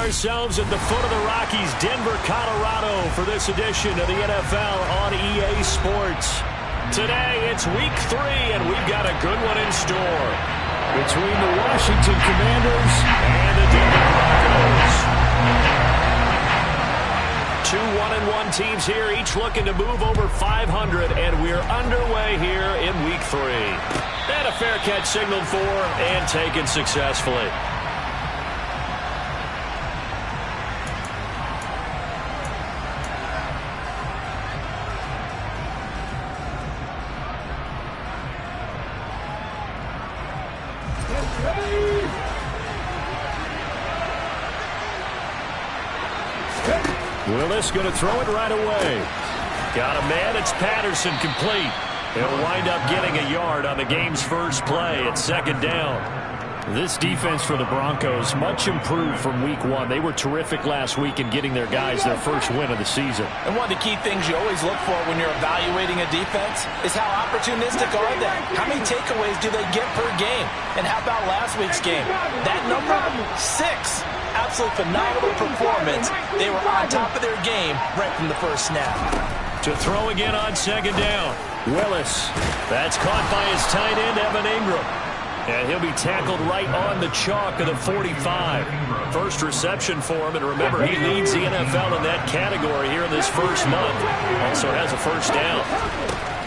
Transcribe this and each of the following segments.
ourselves at the foot of the Rockies, Denver, Colorado, for this edition of the NFL on EA Sports. Today, it's Week 3, and we've got a good one in store between the Washington Commanders and the Denver Broncos. Two 1-1 teams here, each looking to move over 500, and we're underway here in Week 3. And a fair catch signaled for and taken successfully. Willis going to throw it right away. Got a man. It's Patterson, complete. He'll wind up getting a yard on the game's first play at second down. This defense for the Broncos, much improved from Week 1. They were terrific last week in getting their guys their first win of the season. And one of the key things you always look for when you're evaluating a defense is how opportunistic are they? How many takeaways do they get per game? And how about last week's game? That number, 6. Absolute phenomenal performance. They were on top of their game right from the first snap. To throw again on second down. Willis. That's caught by his tight end, Evan Ingram. And he'll be tackled right on the chalk of the 45. First reception for him, and remember, he leads the NFL in that category here in this first month. Also has a first down.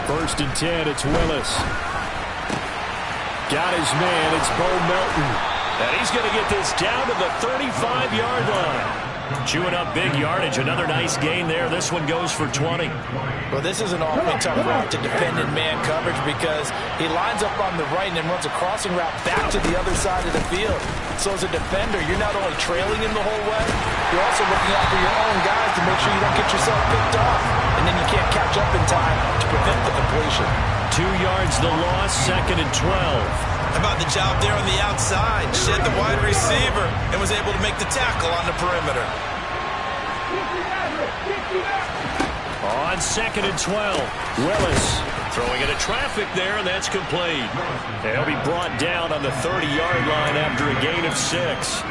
1st and 10, it's Willis. Got his man, it's Bo Melton. And he's going to get this down to the 35-yard line. Chewing up big yardage. Another nice gain there. This one goes for 20. Well, this is an awfully tough route to defend in man coverage because he lines up on the right and then runs a crossing route back to the other side of the field. So as a defender, you're not only trailing him the whole way, you're also looking out for your own guys to make sure you don't get yourself picked off. And then you can't catch up in time to prevent the completion. 2 yards the loss, 2nd and 12. How about the job there on the outside? Shed the wide receiver and was able to make the tackle on the perimeter. On 2nd and 12, Willis throwing into traffic there, and that's complete. He'll be brought down on the 30-yard line after a gain of 6.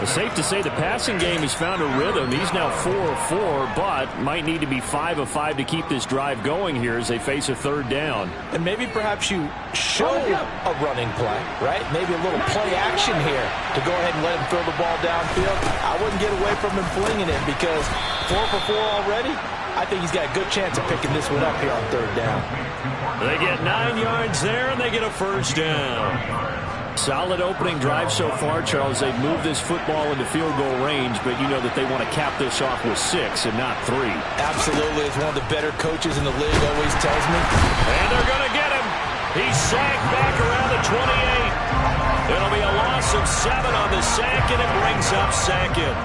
It's safe to say the passing game has found a rhythm. He's now 4 of 4, but might need to be 5 of 5 to keep this drive going here as they face a 3rd down. And maybe perhaps you show a running play, right? Maybe a little play action here to go ahead and let him throw the ball downfield. I wouldn't get away from him flinging it because 4 for 4 already. I think he's got a good chance of picking this one up here on 3rd down. They get 9 yards there, and they get a first down. Solid opening drive so far, Charles. They've moved this football into field goal range, but you know that they want to cap this off with 6 and not 3. Absolutely. As one of the better coaches in the league always tells me. And they're going to get him. He's sacked back around the 28. It'll be a loss of 7 on the sack, and it brings up 2nd.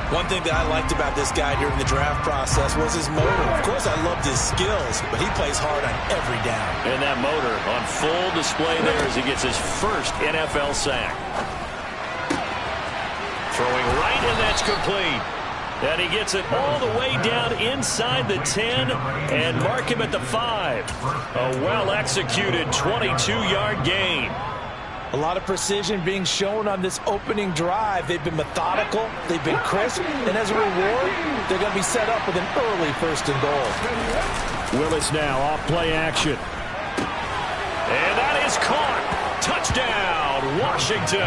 One thing that I liked about this guy during the draft process was his motor. Of course, I loved his skills, but he plays hard on every down. And that motor on full display there as he gets his first NFL sack. Throwing right, and that's complete. And he gets it all the way down inside the 10 and mark him at the 5. A well-executed 22-yard gain. A lot of precision being shown on this opening drive. They've been methodical, they've been crisp, and as a reward, they're going to be set up with an early 1st and goal. Willis now off play action. And that is caught. Touchdown, Washington.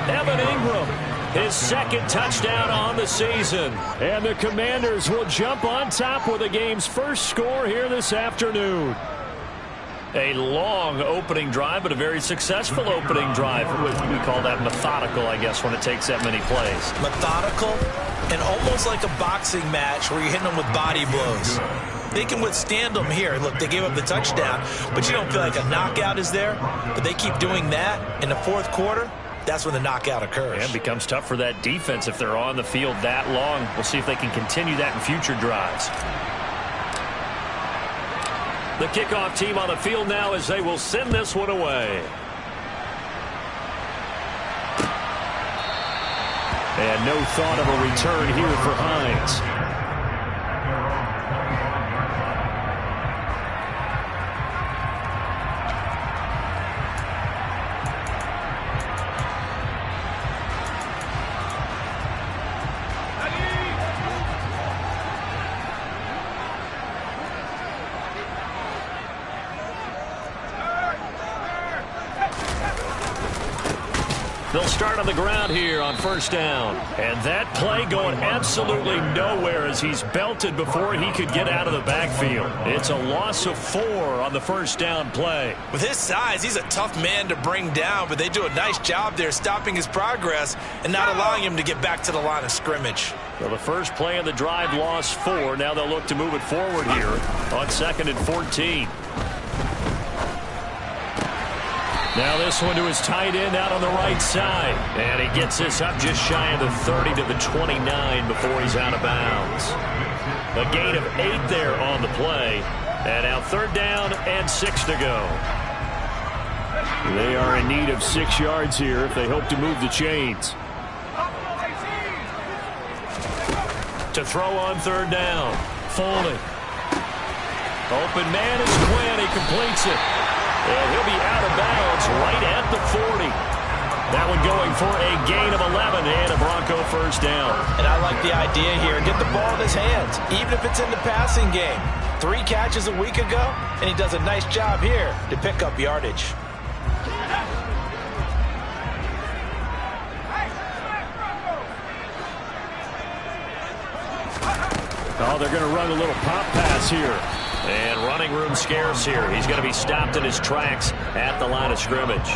Evan Ingram, his 2nd touchdown on the season. And the Commanders will jump on top with the game's first score here this afternoon. A long opening drive, but a very successful opening drive. We call that methodical, I guess, when it takes that many plays. Methodical and almost like a boxing match where you're hitting them with body blows. They can withstand them here. Look, they gave up the touchdown, but you don't feel like a knockout is there. But they keep doing that in the 4th quarter. That's when the knockout occurs. And it becomes tough for that defense if they're on the field that long. We'll see if they can continue that in future drives. The kickoff team on the field now as they will send this one away. And no thought of a return here for Hines. They'll start on the ground here on first down. And that play going absolutely nowhere as he's belted before he could get out of the backfield. It's a loss of 4 on the first down play. With his size, he's a tough man to bring down, but they do a nice job there stopping his progress and not allowing him to get back to the line of scrimmage. Well, the first play of the drive lost 4. Now they'll look to move it forward here on 2nd and 14. Now this one to his tight end out on the right side. And he gets this up just shy of the 30 to the 29 before he's out of bounds. A gain of 8 there on the play. And now 3rd down and 6 to go. They are in need of 6 yards here if they hope to move the chains. To throw on 3rd down. Foley. Open man is Quinn. He completes it. And he'll be out of bounds right at the 40. That one going for a gain of 11 and a Bronco first down. And I like the idea here. Get the ball in his hands, even if it's in the passing game. 3 catches a week ago, and he does a nice job here to pick up yardage. Oh, they're going to run a little pop pass here. And running room scarce here. He's going to be stopped in his tracks at the line of scrimmage.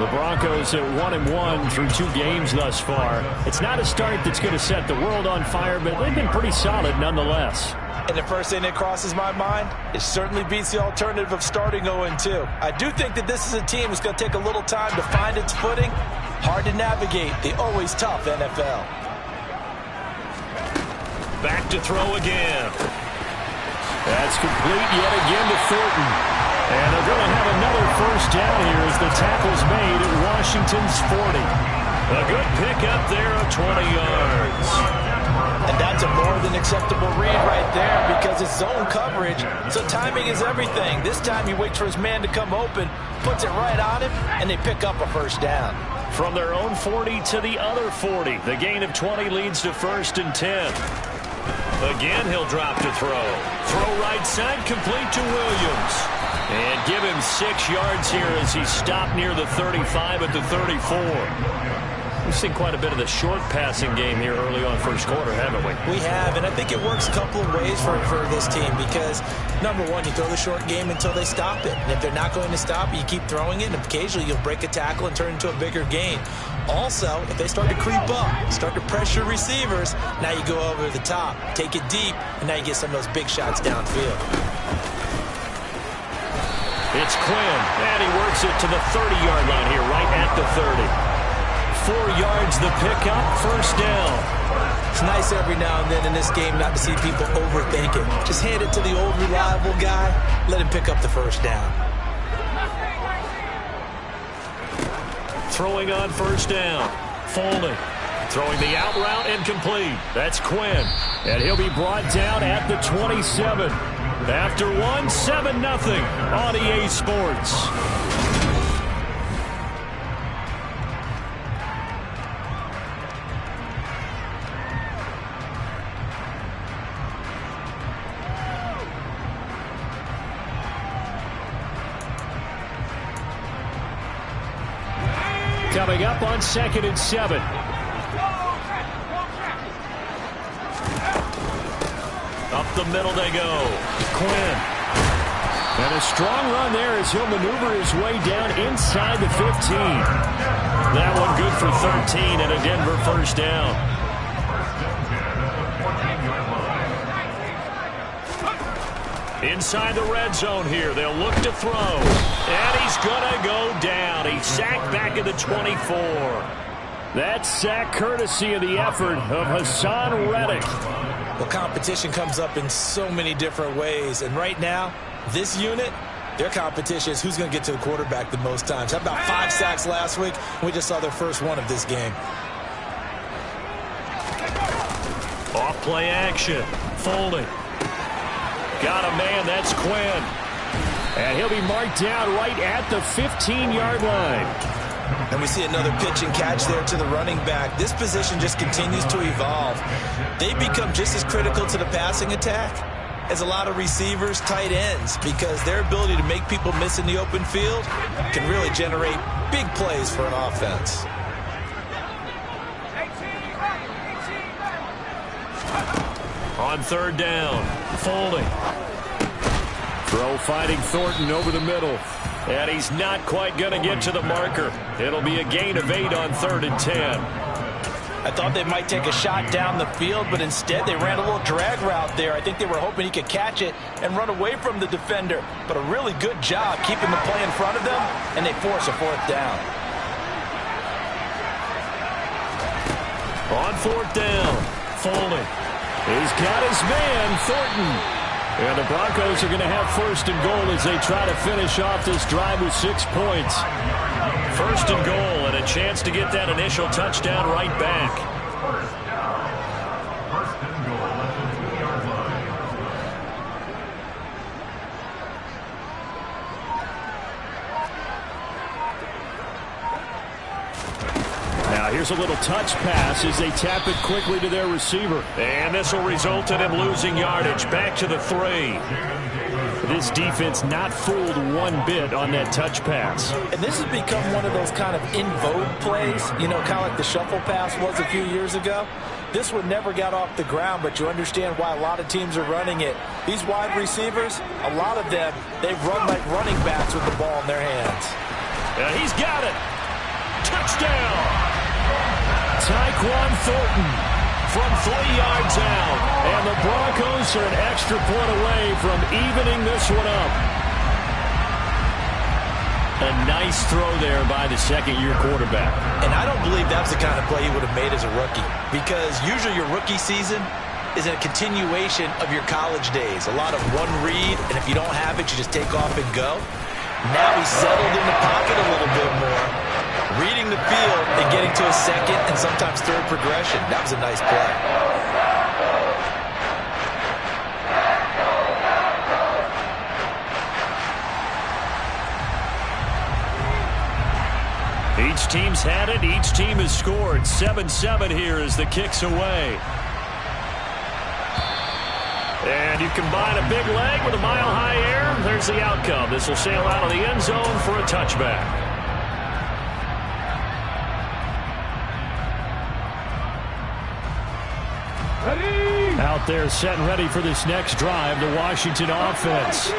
The Broncos at 1-1 through 2 games thus far. It's not a start that's going to set the world on fire, but they've been pretty solid nonetheless. And the first thing that crosses my mind, it certainly beats the alternative of starting 0-2. I do think that this is a team that's going to take a little time to find its footing. Hard to navigate the always tough NFL. Back to throw again. That's complete yet again to Thornton. And they're going to have another first down here as the tackle's made at Washington's 40. A good pickup there of 20 yards. And that's a more than acceptable read right there because it's zone coverage, so timing is everything. This time he waits for his man to come open, puts it right on him, and they pick up a first down. From their own 40 to the other 40. The gain of 20 leads to 1st and 10. Again, he'll drop to throw. Throw right side, complete to Williams. And give him 6 yards here as he's stopped near the 35 at the 34. We've seen quite a bit of the short passing game here early on first quarter, haven't we? We have, and I think it works a couple of ways for this team because, number one, you throw the short game until they stop it. And if they're not going to stop it, you keep throwing it, and occasionally you'll break a tackle and turn it into a bigger gain. Also, if they start to creep up, start to pressure receivers, now you go over the top, take it deep, and now you get some of those big shots downfield. It's Quinn, and he works it to the 30-yard line here, right at the 30. 4 yards the pickup, first down. It's nice every now and then in this game not to see people overthink it. Just hand it to the old reliable guy, let him pick up the first down. Throwing on first down. Foley throwing the out route and complete. That's Quinn. And he'll be brought down at the 27. After 7-0 on EA Sports. Coming up on 2nd and 7. Up the middle they go. Quinn. And a strong run there as he'll maneuver his way down inside the 15. That one good for 13 and a Denver first down. Inside the red zone here. They'll look to throw. And he's going to go down. He's sacked back at the 24. That sack courtesy of the effort of Hassan Reddick. Well, competition comes up in so many different ways. And right now, this unit, their competition is who's going to get to the quarterback the most times. How about 5 sacks last week? We just saw their first one of this game. Off play action. Foley. Got a man, that's Quinn. And he'll be marked down right at the 15-yard line. And we see another pitch and catch there to the running back. This position just continues to evolve. They become just as critical to the passing attack as a lot of receivers, tight ends, because their ability to make people miss in the open field can really generate big plays for an offense. On third down, Folding. Throw fighting Thornton over the middle. And he's not quite going to get to the marker. It'll be a gain of 8 on 3rd and 10. I thought they might take a shot down the field, but instead they ran a little drag route there. I think they were hoping he could catch it and run away from the defender. But a really good job keeping the play in front of them, and they force a 4th down. On 4th down, Folding. He's got his man, Thornton. And the Broncos are going to have 1st and goal as they try to finish off this drive with 6 points. 1st and goal and a chance to get that initial touchdown right back. Now here's a little touch pass as they tap it quickly to their receiver. And this will result in him losing yardage. Back to the 3. This defense not fooled one bit on that touch pass. And this has become one of those kind of in vogue plays, you know, kind of like the shuffle pass was a few years ago. This one never got off the ground, but you understand why a lot of teams are running it. These wide receivers, a lot of them, they run like running backs with the ball in their hands. And he's got it. Touchdown. Tyquan Thornton from 3 yards out. And the Broncos are an extra point away from evening this one up. A nice throw there by the second-year quarterback. And I don't believe that's the kind of play he would have made as a rookie, because usually your rookie season is a continuation of your college days. A lot of one read, and if you don't have it, you just take off and go. Now he's settled in the pocket a little bit more, reading the field and getting to a second and sometimes third progression. That was a nice play. Each team's had it. Each team has scored. 7-7 here as the kick's away. And you combine a big leg with a mile-high air. There's the outcome. This will sail out of the end zone for a touchback. Out there set and ready for this next drive, the Washington offense.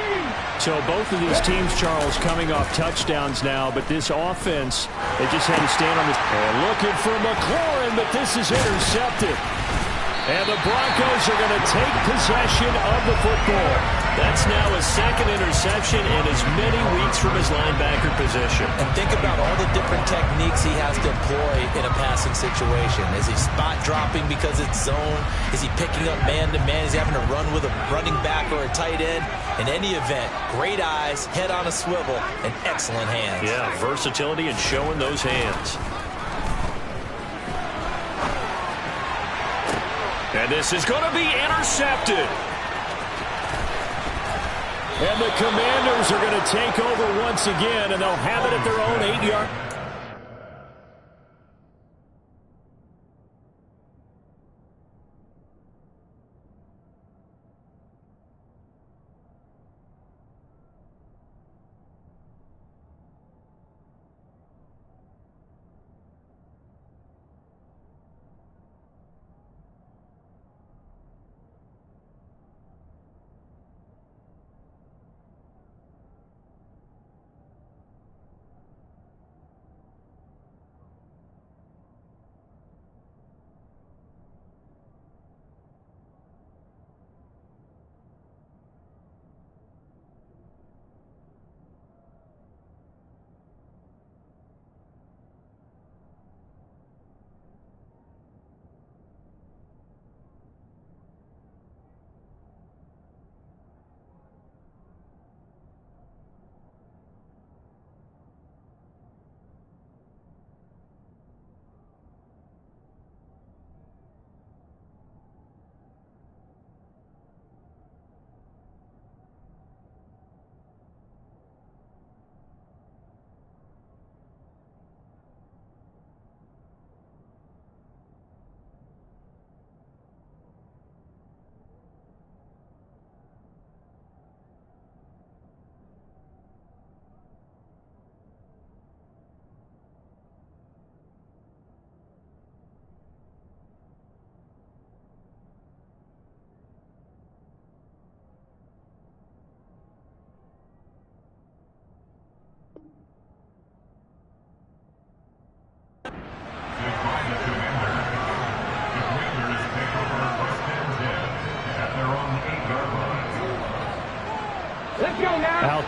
So both of these teams, Charles, coming off touchdowns now, but this offense, they just had to stand on this. And looking for McLaurin, but this is intercepted. And the Broncos are going to take possession of the football. That's now his second interception in as many weeks from his linebacker position. And think about all the different techniques he has to employ in a passing situation. Is he spot dropping because it's zone? Is he picking up man-to-man? Is he having to run with a running back or a tight end? In any event, great eyes, head on a swivel, and excellent hands. Yeah, versatility and showing those hands. And this is going to be intercepted. And the Commanders are going to take over once again, and they'll have it at their own 8-yard.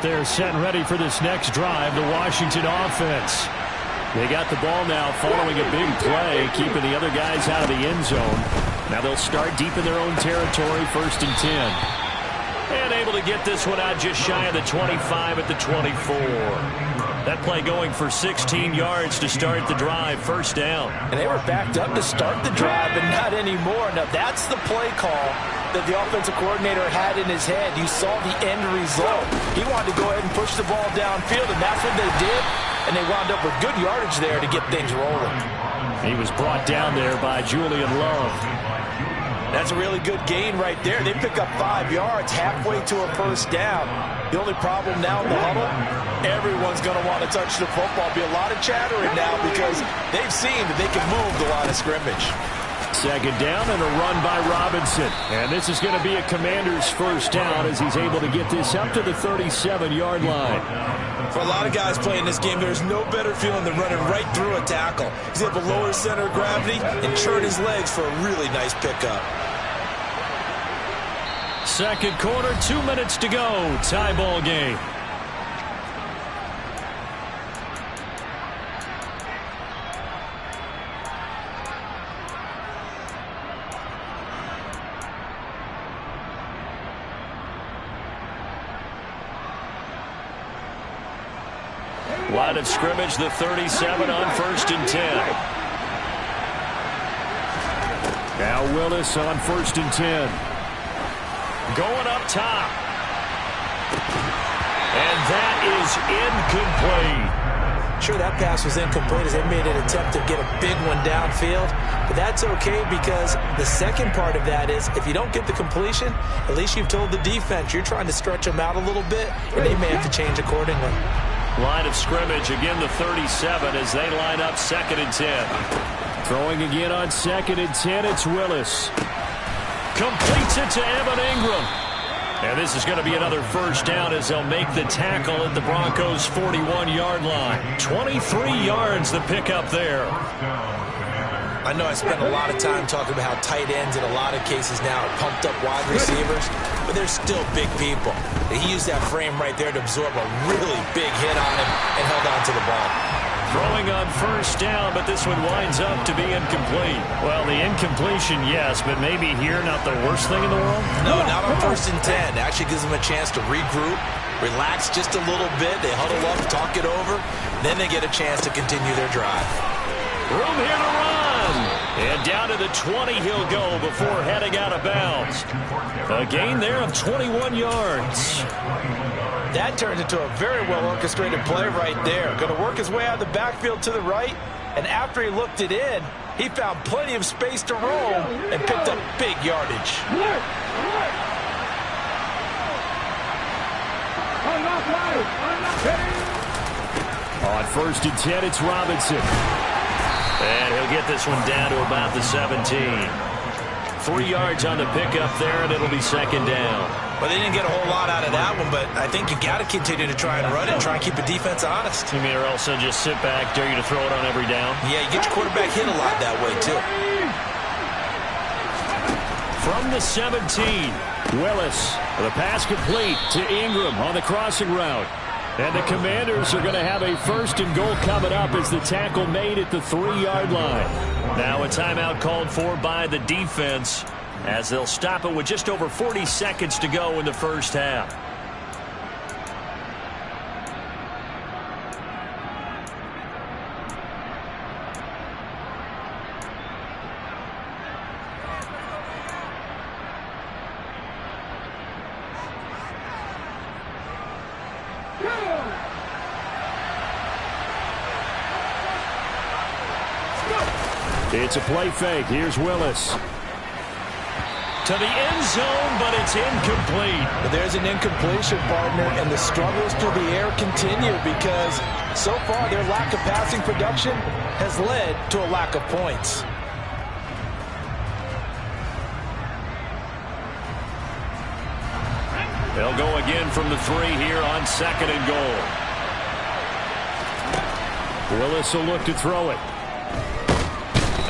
out there set and ready for this next drive, the Washington offense. They got the ball now following a big play, keeping the other guys out of the end zone. Now they'll start deep in their own territory, 1st and 10. And able to get this one out just shy of the 25 at the 24. That play going for 16 yards to start the drive, 1st down. And they were backed up to start the drive, but not anymore. Now that's the play call that the offensive coordinator had in his head. You saw the end result. He wanted to go ahead and push the ball downfield, and that's what they did. And they wound up with good yardage there to get things rolling. He was brought down there by Julian Love. That's a really good gain right there. They pick up 5 yards halfway to a 1st down. The only problem now in the huddle, everyone's going to want to touch the football. Be a lot of chattering now because they've seen that they can move the line of scrimmage. 2nd down and a run by Robinson. And this is going to be a Commander's 1st down as he's able to get this up to the 37-yard line. For a lot of guys playing this game, there's no better feeling than running right through a tackle. He's able to lower center of gravity and churn his legs for a really nice pickup. 2nd quarter, 2 minutes to go. Tie ball game. Line of scrimmage, the 37 on 1st and 10. Now Willis on 1st and 10. Going up top. And that is incomplete. Sure, that pass was incomplete as they made an attempt to get a big one downfield. But that's okay because the second part of that is if you don't get the completion, at least you've told the defense you're trying to stretch them out a little bit, and they may have to change accordingly. Line of scrimmage, again the 37 as they line up 2nd and 10. Throwing again on 2nd and 10, it's Willis. Completes it to Evan Ingram. And this is going to be another 1st down as they'll make the tackle at the Broncos' 41-yard line. 23 yards the pickup there. I know I spent a lot of time talking about how tight ends in a lot of cases now are pumped up wide receivers, but they're still big people. He used that frame right there to absorb a really big hit on him and held on to the ball. Throwing on 1st down, but this one winds up to be incomplete. Well, the incompletion, yes, but maybe here not the worst thing in the world? No, not on 1st and 10. It actually gives them a chance to regroup, relax just a little bit. They huddle up, talk it over. Then they get a chance to continue their drive. Room here to run. And down to the 20 he'll go before heading out of bounds. A gain there of 21 yards. That turned into a very well-orchestrated play right there. Going to work his way out of the backfield to the right, and after he looked it in, he found plenty of space to roam and picked up big yardage. On 1st and 10, it's Robinson. And he'll get this one down to about the 17. 3 yards on the pickup there, and it'll be 2nd down. Well, they didn't get a whole lot out of that one, but I think you got to continue to try and run it and try and keep the defense honest. You mean or else they'll just sit back, dare you to throw it on every down? Yeah, you get your quarterback hit a lot that way, too. From the 17, Willis. The pass complete to Ingram on the crossing route. And the Commanders are going to have a 1st and goal coming up as the tackle made at the 3-yard line. Now a timeout called for by the defense as they'll stop it with just over 40 seconds to go in the 1st half. It's a play fake. Here's Willis. To the end zone, but it's incomplete. But there's an incompletion, partner, and the struggles through the air continue because so far their lack of passing production has led to a lack of points. They'll go again from the 3 here on 2nd and goal. Willis will look to throw it.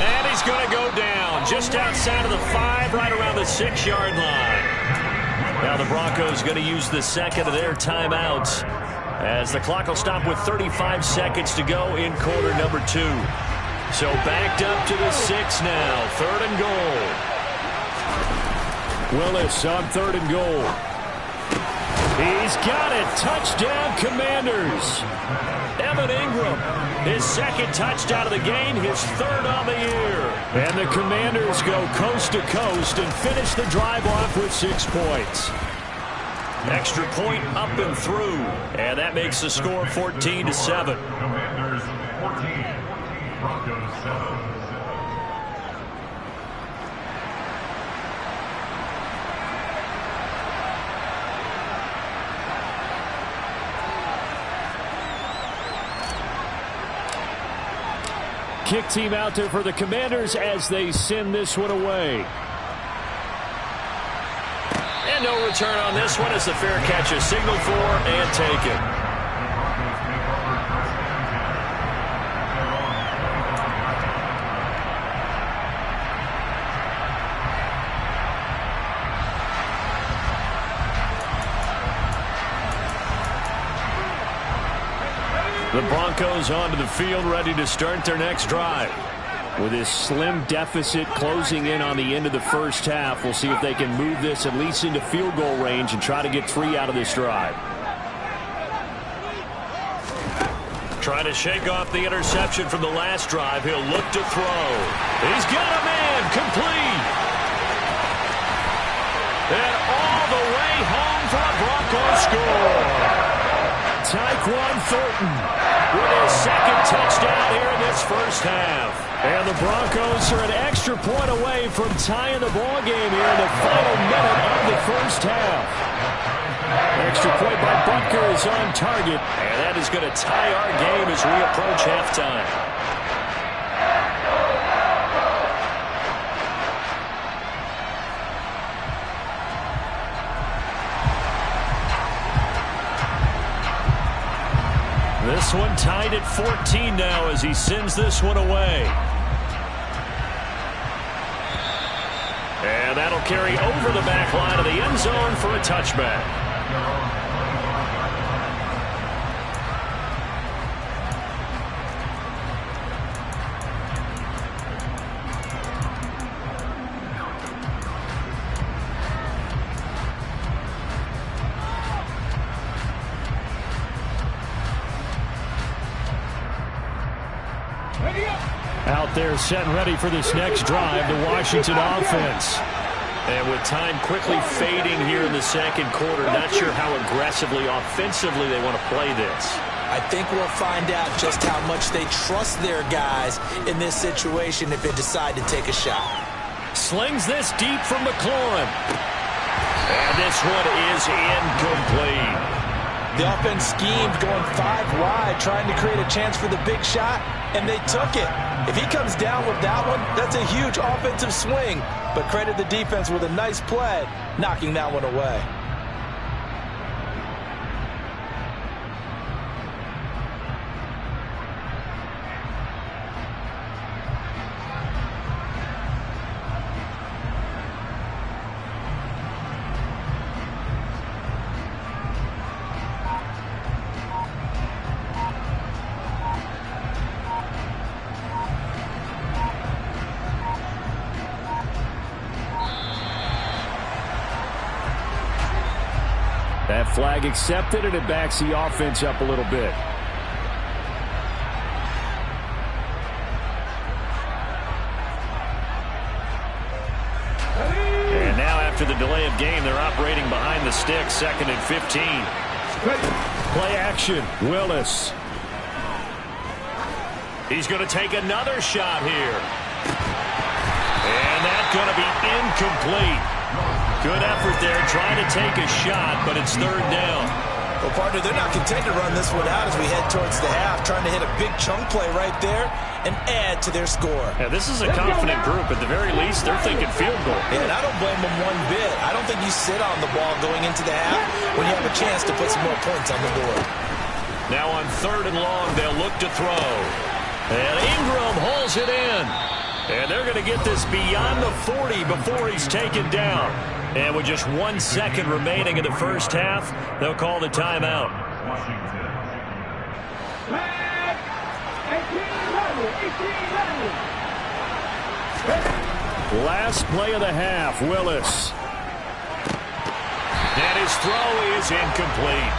And he's going to go down just outside of the 5, right around the 6-yard line. Now the Broncos going to use the second of their timeouts as the clock will stop with 35 seconds to go in quarter number 2. So backed up to the 6 now. 3rd and goal. Willis on 3rd and goal. He's got it. Touchdown, Commanders. Evan Ingram, his 2nd touchdown of the game, his 3rd on the year. And the Commanders go coast to coast and finish the drive off with 6 points. Extra point up and through, and that makes the score 14-7. Commanders 14, Broncos 7. Kick team out there for the Commanders as they send this one away. And no return on this one as the fair catch is signaled for and taken. The Broncos onto the field, ready to start their next drive. With this slim deficit closing in on the end of the first half, we'll see if they can move this at least into field goal range and try to get 3 out of this drive. Trying to shake off the interception from the last drive. He'll look to throw. He's got a man, complete. And all the way home for a Broncos score. Tyquan Thornton with his 2nd touchdown here in this first half. And the Broncos are an extra point away from tying the ball game here in the final minute of the first half. Extra point by Butker is on target, and that is going to tie our game as we approach halftime. This one tied at 14 now as he sends this one away. And that'll carry over the back line of the end zone for a touchback. Out there set and ready for this next drive, the Washington offense. And with time quickly fading here in the second quarter, not sure how aggressively, offensively they want to play this. I think we'll find out just how much they trust their guys in this situation if they decide to take a shot. Slings this deep from McLaurin. And this one is incomplete. The offense schemed going 5 wide, trying to create a chance for the big shot, and they took it. If he comes down with that one, that's a huge offensive swing. But credit the defense with a nice play, knocking that one away. That flag accepted, and it backs the offense up a little bit. And now after the delay of game, they're operating behind the sticks, 2nd and 15. Play action, Willis. He's going to take another shot here. And that's going to be incomplete. Good effort there, trying to take a shot, but it's 3rd down. Well, partner, they're not content to run this one out as we head towards the half, trying to hit a big chunk play right there and add to their score. Yeah, this is a confident group. At the very least, they're thinking field goal. Yeah, and I don't blame them one bit. I don't think you sit on the ball going into the half when you have a chance to put some more points on the board. Now on 3rd and long, they'll look to throw. And Ingram hauls it in. And they're going to get this beyond the 40 before he's taken down. And with just 1 second remaining in the first half, they'll call the timeout. Last play of the half, Willis. And his throw is incomplete.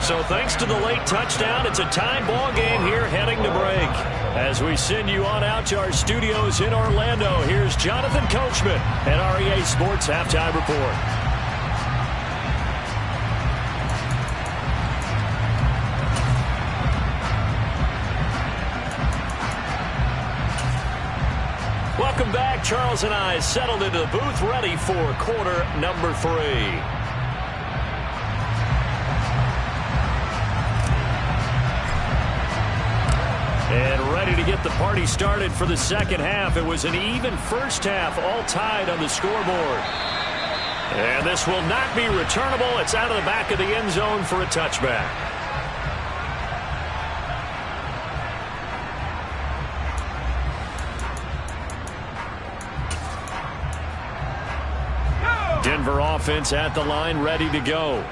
So thanks to the late touchdown, it's a tie ball game here heading to break. As we send you on out to our studios in Orlando, here's Jonathan Coachman at REA Sports Halftime Report. Welcome back. Charles and I settled into the booth ready for quarter number 3. And ready to get the party started for the second half. It was an even first half, all tied on the scoreboard. And this will not be returnable. It's out of the back of the end zone for a touchback. Denver offense at the line, ready to go.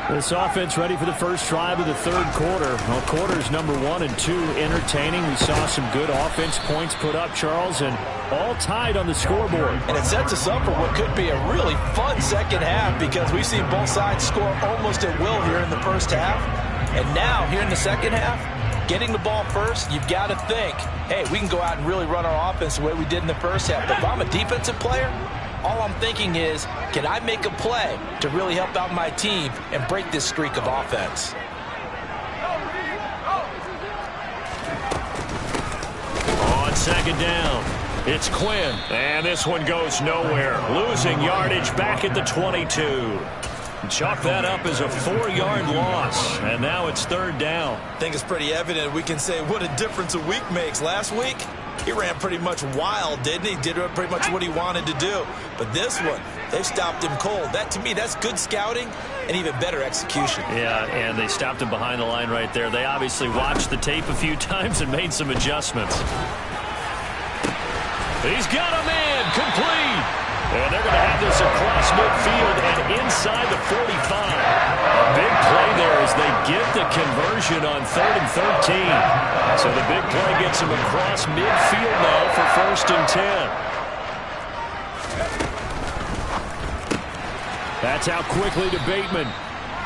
This offense ready for the first drive of the third quarter. Well, quarters number 1 and 2 entertaining. We saw some good offense points put up, Charles, and all tied on the scoreboard. And it sets us up for what could be a really fun second half because we've seen both sides score almost at will here in the first half. And now, here in the second half, getting the ball first, you've got to think, hey, we can go out and really run our offense the way we did in the first half. But if I'm a defensive player, all I'm thinking is, can I make a play to really help out my team and break this streak of offense? On second down, it's Quinn. And this one goes nowhere. Losing yardage back at the 22. Chalk that up as a 4-yard loss. And now it's third down. I think it's pretty evident we can say what a difference a week makes. Last week, he ran pretty much wild, didn't he? Did pretty much what he wanted to do. But this one, they've stopped him cold. That, to me, that's good scouting and even better execution. Yeah, and they stopped him behind the line right there. They obviously watched the tape a few times and made some adjustments. He's got a man, complete. And they're going to have this across midfield and inside the 45. A big play there as they get the conversion on 3rd and 13. So the big play gets them across midfield now for 1st and 10. That's out quickly to Bateman.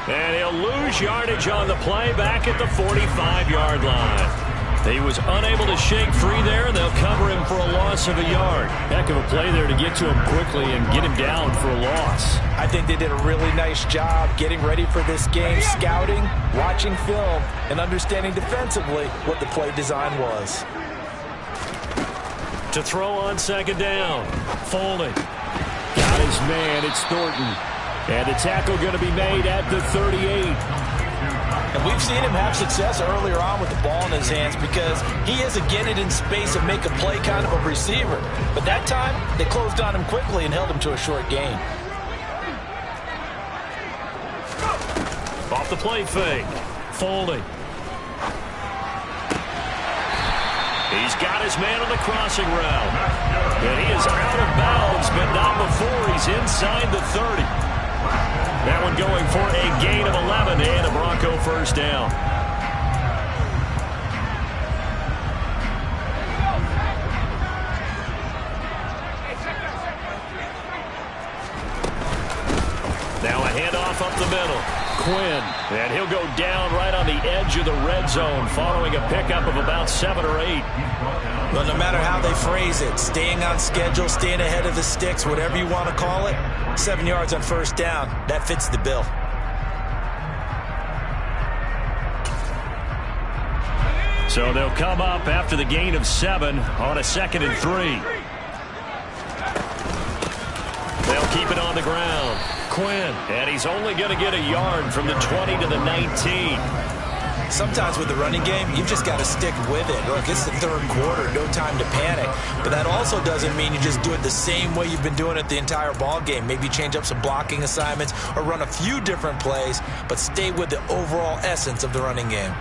And he'll lose yardage on the play back at the 45-yard line. He was unable to shake free there, and they'll cover him for a loss of a yard. Heck of a play there to get to him quickly and get him down for a loss. I think they did a really nice job getting ready for this game, scouting, watching film, and understanding defensively what the play design was. To throw on second down, Foley. Got his man, it's Thornton. And the tackle going to be made at the 38. And we've seen him have success earlier on with the ball in his hands because he is a get it in space and make a play kind of a receiver. But that time, they closed on him quickly and held him to a short gain. Off the play fake, Foley. He's got his man on the crossing route. And he is out of bounds, but not before he's inside the 30. That one going for a gain of 11 and a Bronco first down. Now a handoff up the middle. Quinn, and he'll go down right on the edge of the red zone following a pickup of about 7 or 8. Well, no matter how they phrase it, staying on schedule, staying ahead of the sticks, whatever you want to call it, 7 yards on first down, that fits the bill. So they'll come up after the gain of 7 on a 2nd and 3. They'll keep it on the ground. Quinn, and he's only going to get a yard from the 20 to the 19. Sometimes with the running game, you've just got to stick with it. Look, it's the third quarter, no time to panic. But that also doesn't mean you just do it the same way you've been doing it the entire ball game. Maybe change up some blocking assignments or run a few different plays, but stay with the overall essence of the running game.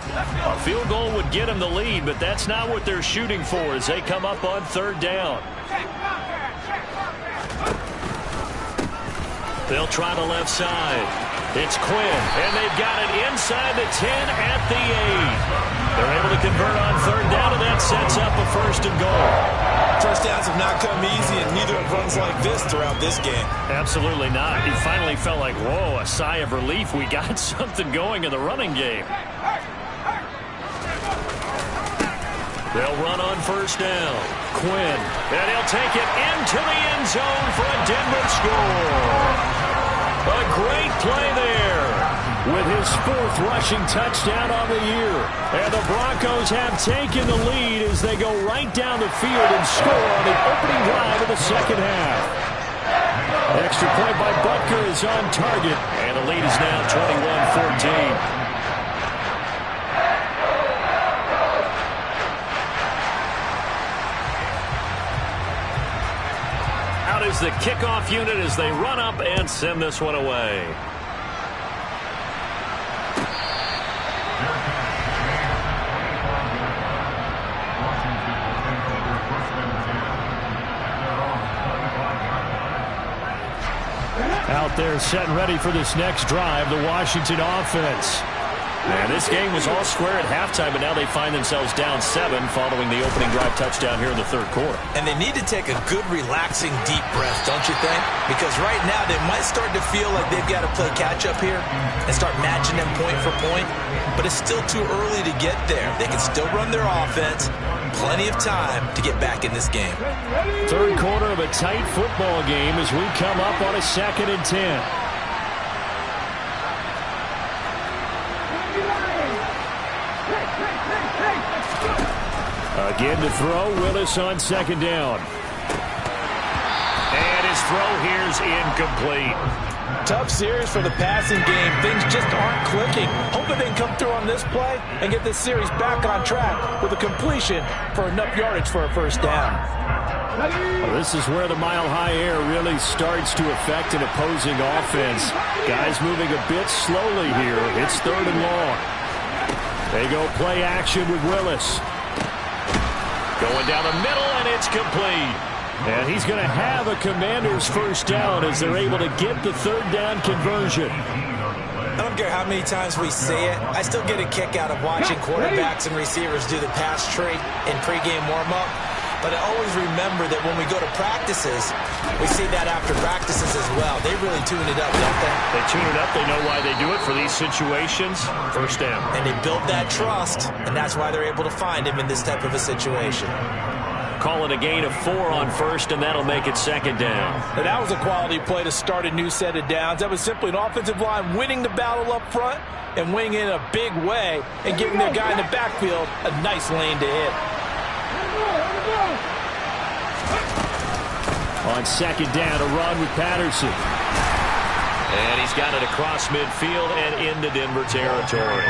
A field goal would get them the lead, but that's not what they're shooting for as they come up on third down. They'll try the left side. It's Quinn, and they've got it inside the 10 at the 8. They're able to convert on third down, and that sets up a 1st and goal. First downs have not come easy, and neither have runs like this throughout this game. Absolutely not. He finally felt like, whoa, a sigh of relief. We got something going in the running game. They'll run on 1st down. Quinn, and he'll take it into the end zone for a Denver score. A great play there with his 4th rushing touchdown on the year. And the Broncos have taken the lead as they go right down the field and score on the opening drive of the second half. Extra point by Butker is on target, and the lead is now 21-14. Is the kickoff unit as they run up and send this one away. Out there set and ready for this next drive, the Washington offense. And this game was all square at halftime, but now they find themselves down 7 following the opening drive touchdown here in the 3rd quarter. And they need to take a good, relaxing, deep breath, don't you think? Because right now they might start to feel like they've got to play catch-up here and start matching them point for point. But it's still too early to get there. They can still run their offense. Plenty of time to get back in this game. 3rd quarter of a tight football game as we come up on a 2nd and 10. Again to throw, Willis on 2nd down. And his throw here's incomplete. Tough series for the passing game. Things just aren't clicking. Hoping they can come through on this play and get this series back on track with a completion for enough yardage for a 1st down. Well, this is where the mile-high air really starts to affect an opposing offense. Guys moving a bit slowly here. It's 3rd and long. They go play action with Willis. Going down the middle, and it's complete. And he's going to have a Commanders 1st down as they're able to get the 3rd down conversion. I don't care how many times we say it. I still get a kick out of watching quarterbacks and receivers do the pass tree in pregame warm-up. But I always remember that when we go to practices, we see that after practices as well. They really tune it up, don't they? They tune it up. They know why they do it for these situations. 1st down. And they build that trust, and that's why they're able to find him in this type of a situation. Call it a gain of 4 on 1st, and that'll make it 2nd down. And that was a quality play to start a new set of downs. That was simply an offensive line winning the battle up front and winning in a big way and giving their guy in the backfield a nice lane to hit. On 2nd down, a run with Patterson. And he's got it across midfield and into Denver territory.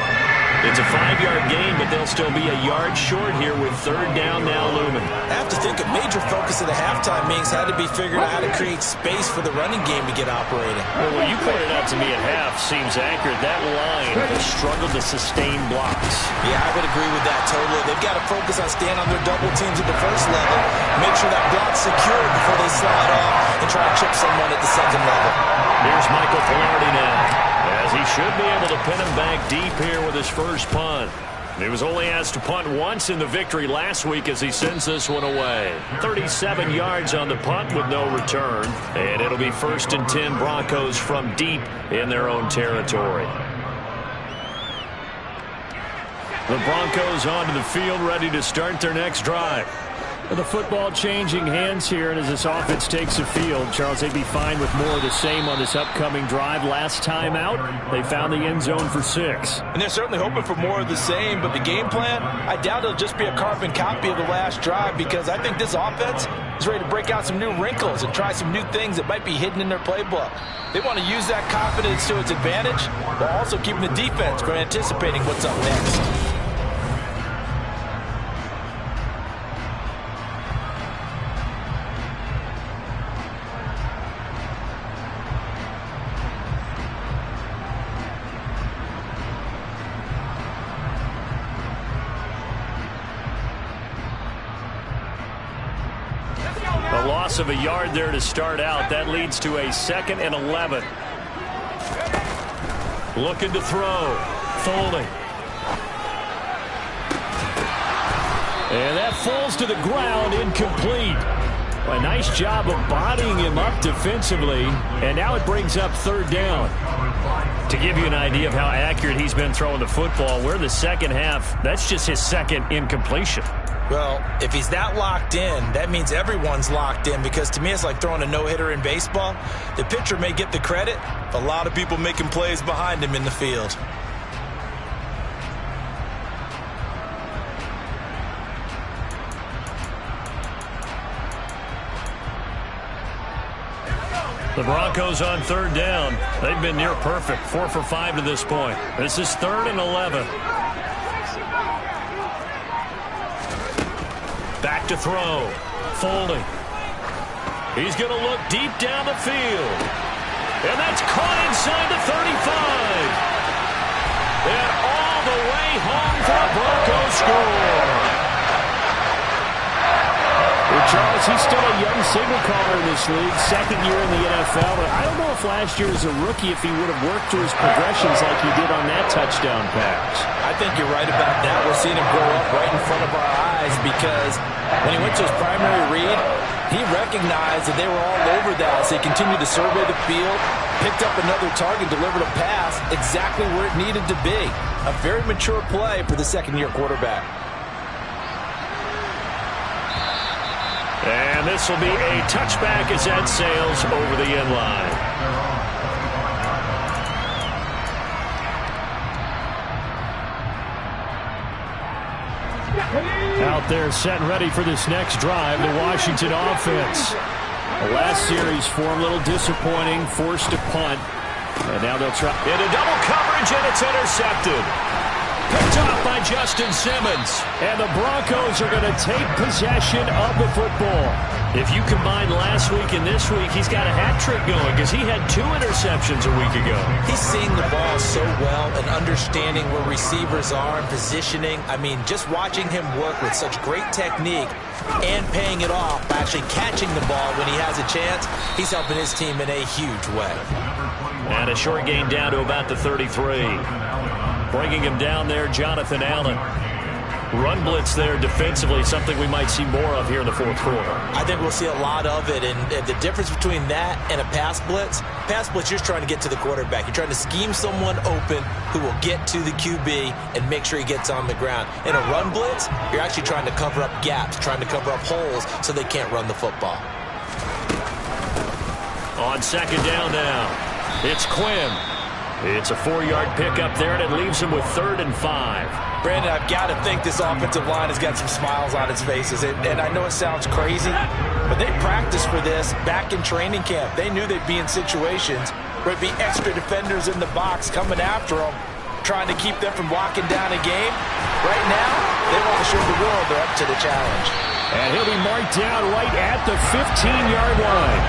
It's a 5-yard gain, but they'll still be a yard short here with 3rd down now looming. I have to think a major focus of the halftime meetings had to be figuring out how to create space for the running game to get operating. Well, what you pointed out to me at half seems accurate. That line has struggled to sustain blocks. Yeah, I would agree with that totally. They've got to focus on staying on their double teams at the 1st level. Make sure that block's secured before they slide off and try to chip someone at the 2nd level. Here's Michael Filardi now, as he should be able to pin him back deep here with his 1st punt. He was only asked to punt once in the victory last week as he sends this one away. 37 yards on the punt with no return. And it'll be 1st and 10 Broncos from deep in their own territory. The Broncos onto the field ready to start their next drive. The football changing hands here, and as this offense takes the field, Charles, they'd be fine with more of the same on this upcoming drive. Last time out, they found the end zone for 6. And they're certainly hoping for more of the same, but the game plan, I doubt it'll just be a carbon copy of the last drive, because I think this offense is ready to break out some new wrinkles and try some new things that might be hidden in their playbook. They want to use that confidence to its advantage, while also keeping the defense from anticipating what's up next. A loss of a yard there to start out. That leads to a 2nd and 11. Looking to throw. Folding. And that falls to the ground, incomplete. A nice job of bodying him up defensively. And now it brings up 3rd down. To give you an idea of how accurate he's been throwing the football, we're in the second half. That's just his 2nd incompletion. Well, if he's that locked in, that means everyone's locked in, because to me it's like throwing a no-hitter in baseball. The pitcher may get the credit, but a lot of people making plays behind him in the field. The Broncos on 3rd down. They've been near perfect, 4 for 5 to this point. This is 3rd and 11. Back to throw. Folding. He's going to look deep down the field. And that's caught inside the 35. And all the way home for a Broncos score. Well, Charles, he's still a young signal caller in this league, 2nd year in the NFL. But I don't know if last year as a rookie if he would have worked through his progressions like he did on that touchdown pass. I think you're right about that. We're seeing him grow up right in front of our eyes, because when he went to his primary read, he recognized that they were all over that. So he continued to survey the field, picked up another target, delivered a pass exactly where it needed to be. A very mature play for the 2nd-year quarterback. And this will be a touchback as that sails over the end line. Out there set and ready for this next drive, the Washington offense. The last series for him, a little disappointing, forced to punt. And now they'll try. Into double coverage, and it's intercepted. Picked off by Justin Simmons. And the Broncos are going to take possession of the football. If you combine last week and this week, he's got a hat trick going, because he had 2 interceptions a week ago. He's seeing the ball so well and understanding where receivers are and positioning. I mean, just watching him work with such great technique and paying it off by actually catching the ball when he has a chance, he's helping his team in a huge way. And a short gain down to about the 33. Bringing him down there, Jonathan Allen. Run blitz there defensively, something we might see more of here in the 4th quarter. I think we'll see a lot of it, and the difference between that and a pass blitz, you're just trying to get to the quarterback. You're trying to scheme someone open who will get to the QB and make sure he gets on the ground. In a run blitz, you're actually trying to cover up gaps, trying to cover up holes so they can't run the football. On 2nd down now, it's Quinn. It's a 4-yard pickup there, and it leaves him with 3rd and 5. Brandon, I've got to think this offensive line has got some smiles on its faces. And I know it sounds crazy, but they practiced for this back in training camp. They knew they'd be in situations where it'd be extra defenders in the box coming after them, trying to keep them from locking down a game. Right now, they want to show the world they're up to the challenge. And he'll be marked down right at the 15-yard line.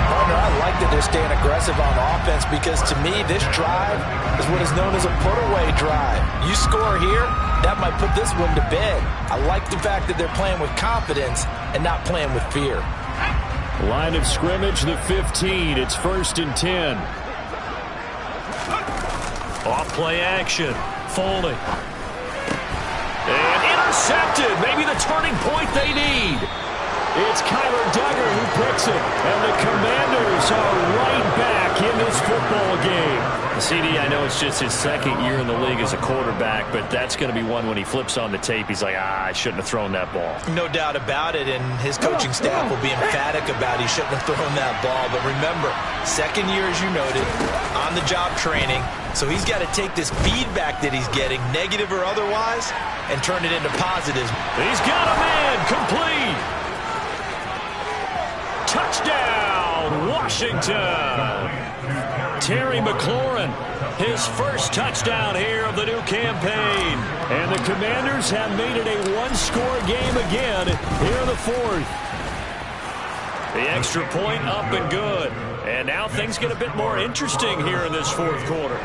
Partner, I like that they're staying aggressive on offense, because to me, this drive is what is known as a put-away drive. You score here, that might put this one to bed. I like the fact that they're playing with confidence and not playing with fear. Line of scrimmage, the 15. It's 1st and 10. Off play action. Folding. And intercepted. Maybe the turning point they need. It's Kyler Duggar who picks it. And the Commanders are right back in this football game. CD, I know it's just his 2nd year in the league as a quarterback, but that's going to be one when he flips on the tape, he's like, I shouldn't have thrown that ball. No doubt about it, and his coaching staff will be emphatic about he shouldn't have thrown that ball. But remember, 2nd year, as you noted, on-the-job training, so he's got to take this feedback that he's getting, negative or otherwise, and turn it into positives. He's got a man, complete. Touchdown, Washington. Terry McLaurin, his first touchdown here of the new campaign. And the Commanders have made it a 1-score game again here in the 4th. The extra point up and good. And now things get a bit more interesting here in this 4th quarter.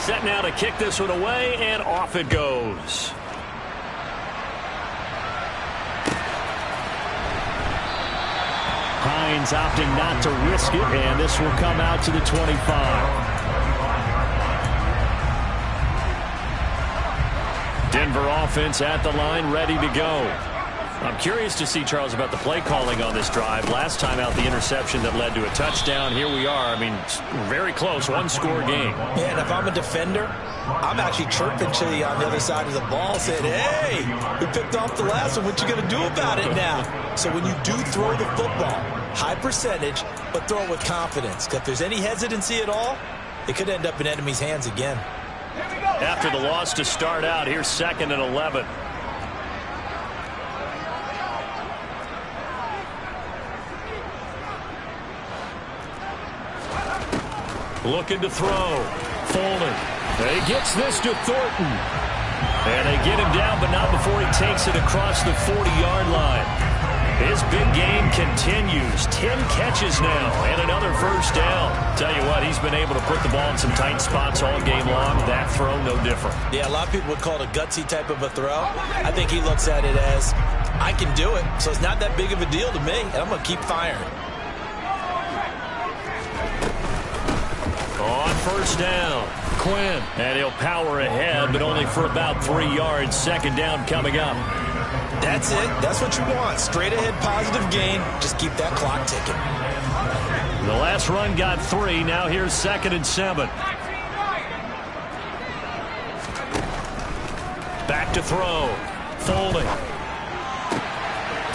Set now to kick this one away, and off it goes. Falcons opting not to risk it, and this will come out to the 25. Denver offense at the line, ready to go. I'm curious to see, Charles, about the play calling on this drive. Last time out, the interception that led to a touchdown. Here we are. I mean, very close, one-score game. Yeah, and if I'm a defender, I'm actually chirping to you on the other side of the ball, saying, hey, we picked off the last one. What you going to do about it now? So when you do throw the football, high percentage, but throw it with confidence. Because if there's any hesitancy at all, it could end up in enemy's hands again. After the loss to start out, here's 2nd and 11. Looking to throw. Folding. He gets this to Thornton. And they get him down, but not before he takes it across the 40-yard line. His big game continues. 10 catches now and another first down. Tell you what, he's been able to put the ball in some tight spots all game long. That throw, no different. Yeah, a lot of people would call it a gutsy type of a throw. I think he looks at it as, I can do it, so it's not that big of a deal to me, and I'm going to keep firing. On first down, Quinn. And he'll power ahead, but only for about 3 yards. 2nd down coming up. That's it. That's what you want. Straight ahead positive gain. Just keep that clock ticking. The last run got 3. Now here's 2nd and 7. Back to throw. Folding.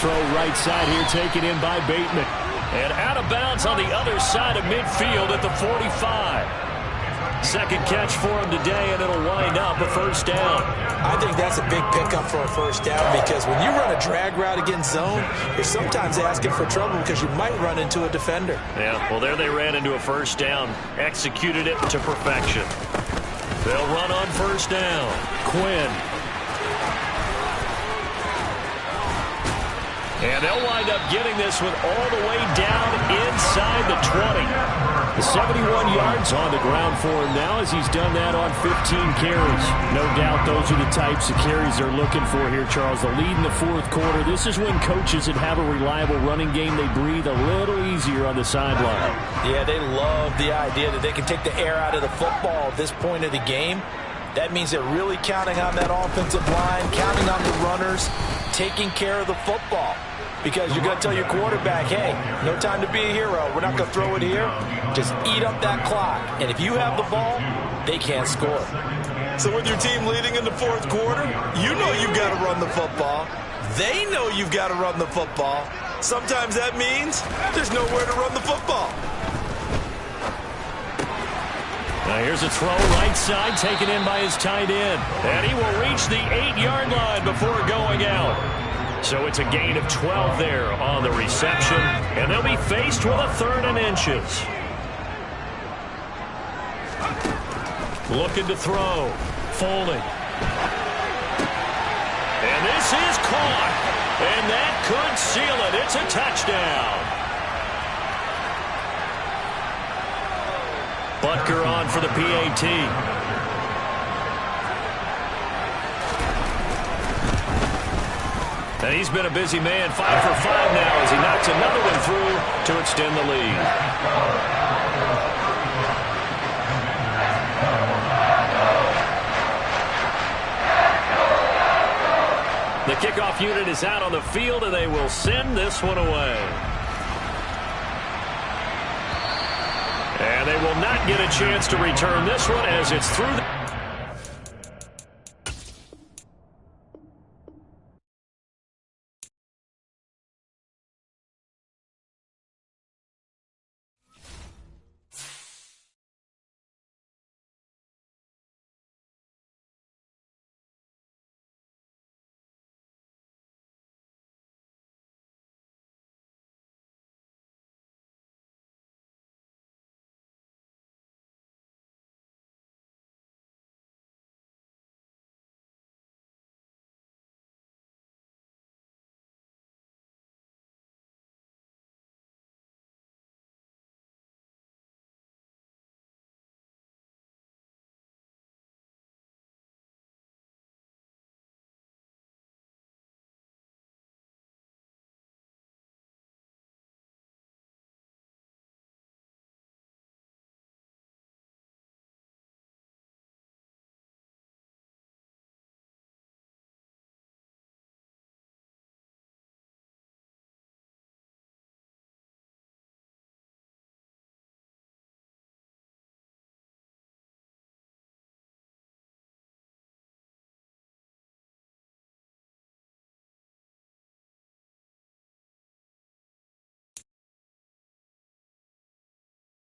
Throw right side here, taken in by Bateman. And out of bounds on the other side of midfield at the 45. Second catch for him today, and it'll wind up a first down. I think that's a big pickup for a first down, because when you run a drag route against zone, you're sometimes asking for trouble because you might run into a defender. Yeah, well, there they ran into a first down. Executed it to perfection. They'll run on first down. Quinn. And they'll wind up getting this one all the way down inside the 20. The 71 yards on the ground for him now, as he's done that on 15 carries. No doubt those are the types of carries they're looking for here, Charles. The lead in the 4th quarter. This is when coaches that have a reliable running game, they breathe a little easier on the sideline. Yeah, they love the idea that they can take the air out of the football at this point of the game. That means they're really counting on that offensive line, counting on the runners, taking care of the football. Because you're going to tell your quarterback, hey, no time to be a hero. We're not going to throw it here. Just eat up that clock. And if you have the ball, they can't score. So with your team leading in the 4th quarter, you know you've got to run the football. They know you've got to run the football. Sometimes that means there's nowhere to run the football. Now here's a throw right side, taken in by his tight end. And he will reach the 8-yard line before going out. So it's a gain of 12 there on the reception, and they'll be faced with a 3rd and inches. Looking to throw. Folding. And this is caught. And that could seal it. It's a touchdown. Butker on for the PAT. And he's been a busy man, 5 for 5 now as he knocks another one through to extend the lead. The kickoff unit is out on the field, and they will send this one away. And they will not get a chance to return this one as it's through the